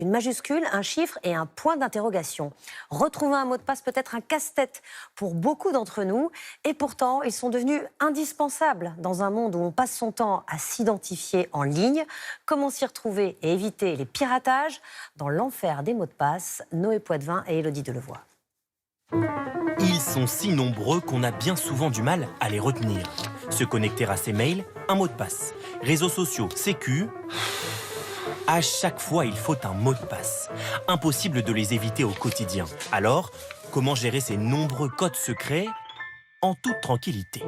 une majuscule, un chiffre et un point d'interrogation. Retrouver un mot de passe peut être un casse-tête pour beaucoup d'entre nous. Et pourtant, ils sont devenus indispensables dans un monde où on passe son temps à s'identifier en ligne. Comment s'y retrouver et éviter les piratages? Dans l'enfer des mots de passe, Noé Poitvin et Élodie Delevoye. Ils sont si nombreux qu'on a bien souvent du mal à les retenir. Se connecter à ses mails, un mot de passe. Réseaux sociaux, sécu. À chaque fois, il faut un mot de passe. Impossible de les éviter au quotidien. Alors, comment gérer ces nombreux codes secrets en toute tranquillité?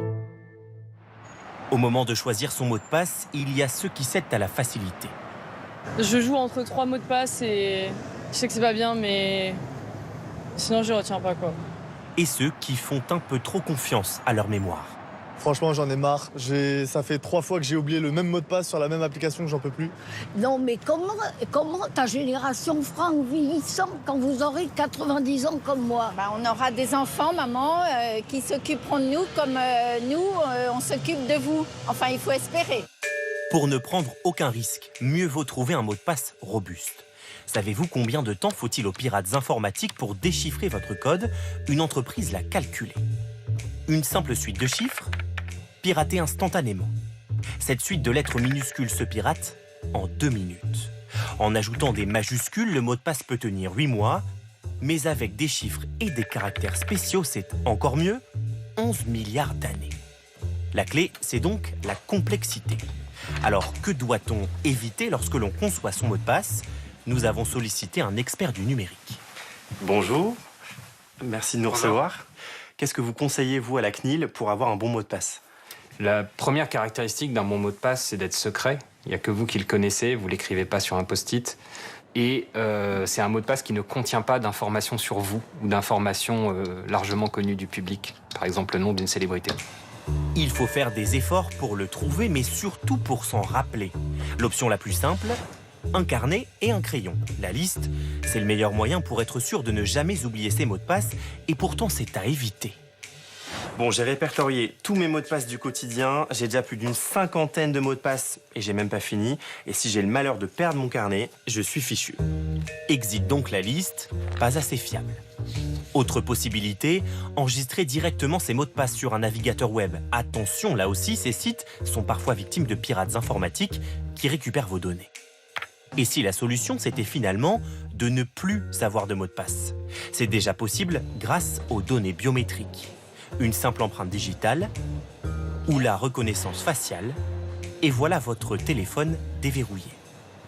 Au moment de choisir son mot de passe, il y a ceux qui cèdent à la facilité. Je joue entre 3 mots de passe et je sais que c'est pas bien, mais sinon je retiens pas quoi. Et ceux qui font un peu trop confiance à leur mémoire. Franchement, j'en ai marre. Ça fait 3 fois que j'ai oublié le même mot de passe sur la même application que j'en peux plus. Non, mais comment ta génération fera en vieillissant quand vous aurez 90 ans comme moi? On aura des enfants, maman, qui s'occuperont de nous comme nous, on s'occupe de vous. Enfin, il faut espérer. Pour ne prendre aucun risque, mieux vaut trouver un mot de passe robuste. Savez-vous combien de temps faut-il aux pirates informatiques pour déchiffrer votre code? Une entreprise l'a calculé. Une simple suite de chiffres, piratée instantanément. Cette suite de lettres minuscules se pirate en 2 minutes. En ajoutant des majuscules, le mot de passe peut tenir 8 mois, mais avec des chiffres et des caractères spéciaux, c'est encore mieux, 11 milliards d'années. La clé, c'est donc la complexité. Alors, que doit-on éviter lorsque l'on conçoit son mot de passe? Nous avons sollicité un expert du numérique. Bonjour, merci de nous recevoir. Qu'est-ce que vous conseillez, vous, à la CNIL, pour avoir un bon mot de passe? La première caractéristique d'un bon mot de passe, c'est d'être secret. Il n'y a que vous qui le connaissez, vous ne l'écrivez pas sur un post-it. Et c'est un mot de passe qui ne contient pas d'informations sur vous ou d'informations largement connues du public. Par exemple, le nom d'une célébrité. Il faut faire des efforts pour le trouver, mais surtout pour s'en rappeler. L'option la plus simple, un carnet et un crayon. La liste, c'est le meilleur moyen pour être sûr de ne jamais oublier ses mots de passe, et pourtant c'est à éviter. Bon, j'ai répertorié tous mes mots de passe du quotidien. J'ai déjà plus d'une 50aine de mots de passe et j'ai même pas fini. Et si j'ai le malheur de perdre mon carnet, je suis fichu. Exit donc la liste, pas assez fiable. Autre possibilité, enregistrer directement ses mots de passe sur un navigateur web. Attention, là aussi, ces sites sont parfois victimes de pirates informatiques qui récupèrent vos données. Et si la solution, c'était finalement de ne plus avoir de mot de passe? C'est déjà possible grâce aux données biométriques. Une simple empreinte digitale ou la reconnaissance faciale, et voilà votre téléphone déverrouillé.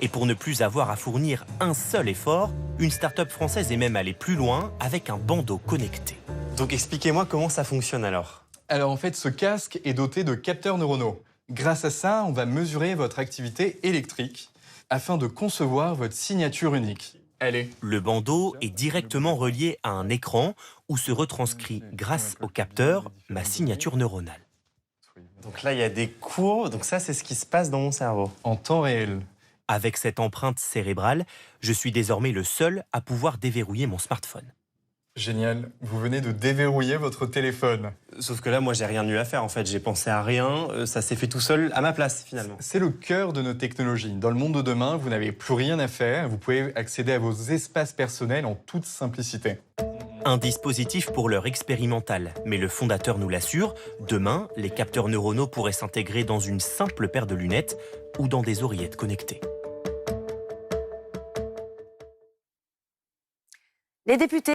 Et pour ne plus avoir à fournir un seul effort, une start-up française est même allée plus loin avec un bandeau connecté. Donc expliquez-moi comment ça fonctionne alors. Alors en fait, ce casque est doté de capteurs neuronaux. Grâce à ça, on va mesurer votre activité électrique afin de concevoir votre signature unique. Le bandeau est directement relié à un écran où se retranscrit, grâce au capteur, ma signature neuronale. Donc là, il y a des courbes. Donc ça, c'est ce qui se passe dans mon cerveau. En temps réel. Avec cette empreinte cérébrale, je suis désormais le seul à pouvoir déverrouiller mon smartphone. Génial, vous venez de déverrouiller votre téléphone. Sauf que là, moi, j'ai rien eu à faire, en fait. J'ai pensé à rien, ça s'est fait tout seul à ma place, finalement. C'est le cœur de nos technologies. Dans le monde de demain, vous n'avez plus rien à faire. Vous pouvez accéder à vos espaces personnels en toute simplicité. Un dispositif pour l'heure expérimental, mais le fondateur nous l'assure, demain, les capteurs neuronaux pourraient s'intégrer dans une simple paire de lunettes ou dans des oreillettes connectées. Les députés